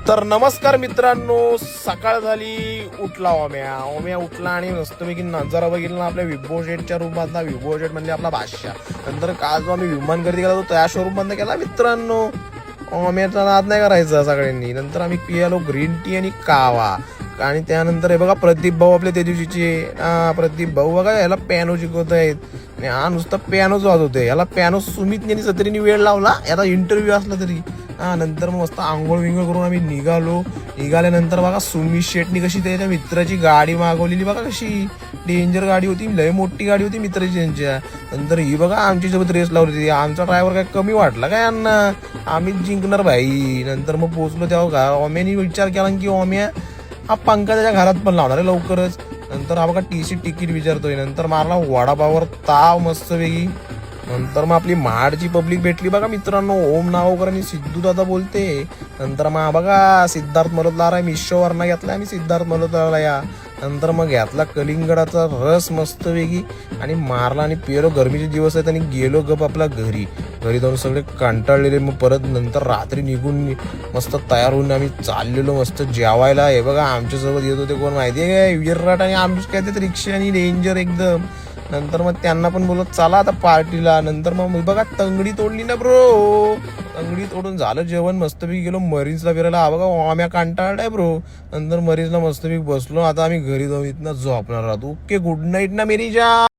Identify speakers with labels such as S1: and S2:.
S1: तर नमस्कार मित्रांनो, सकाळ झाली. उठला ओम्या उठला आणि मस्तपैकी नजारा बघितला आपल्या विभो शेटच्या रूममधला. विभो शेट म्हणजे आपला बादशाह. नंतर काल जो आम्ही विमान गर्दी केला होतो त्या शोरूम बंद केला मित्रांनो. ओम्याचा नाद नाही करायचा सगळ्यांनी. नंतर आम्ही पियालो ग्रीन टी आणि कावा. आणि त्यानंतर हे बघा प्रदीप भाऊ आपले त्या दिवशीचे प्रदीप भाऊ बघा याला पियानो शिकवत आहेत आणि हा नुसता पियानोच वाजवतोय. याला पियानो सुमित यांनी सत्रीने वेळ लावला. याला इंटरव्ह्यू असला तरी नंतर मग मस्त आंघोळ विंघोळ करून आम्ही निघाल्यानंतर बघा सुमित शेटनी कशी त्याच्या मित्राची गाडी मागवलेली बघा, कशी डेंजर गाडी होती, लय मोठी गाडी होती मित्राची त्यांच्या. नंतर ही बघा आमची सोबत रेस लावली होती. आमचा ड्रायव्हर काय कमी वाटला काय यांना, आम्हीच जिंकणार भाई. नंतर मग पोहोचलो तेव्हा ओम्यानी विचार केला की ओम्या हा पंखा त्याच्या घरात पण लावणार आहे लवकरच. नंतर हा बघा टीसी तिकीट विचारतोय. नंतर मारला वडापावर ताव मस्त वेगळी. नंतर मग आपली महाडची पब्लिक भेटली बघा मित्रांनो. ओम नावकर आणि सिद्धू दादा बोलते. नंतर मग बघा सिद्धार्थ मल्होत्रा मिशोवरनं घेतला आम्ही सिद्धार्थ मल्होत्राला या. नंतर मग घेतला कलिंगडाचा रस मस्त वेगळी आणि मारला आणि पिलो. गरमीचे दिवस आहेत आणि गेलो गप आपल्या घरी जाऊन सगळे कंटाळलेले. मग परत नंतर रात्री निघून मस्त तयार होऊन आम्ही चाललेलो मस्त जेवायला. हे बघा आमच्यासोबत येत होते कोण माहितीये काय, विराट आणि आमच्याच काय ते रिक्षा आणि डेंजर एकदम. नंतर मग त्यांना पण बोलत चला आता पार्टीला. नंतर मग बघा तंगडी तोडली ना ब्रो. तंगडी तोडून झालं जेवण. मस्तपैकी गेलो मरीन्सला फिरायला. हा बघा ओम्या कंटाळलाय ब्रो. नंतर मरीन्सला मस्तपैकी बसलो. आता आम्ही घरी जाऊन इथनं झोपणार आहोत. ओके, गुड नाईट ना मेरी जान.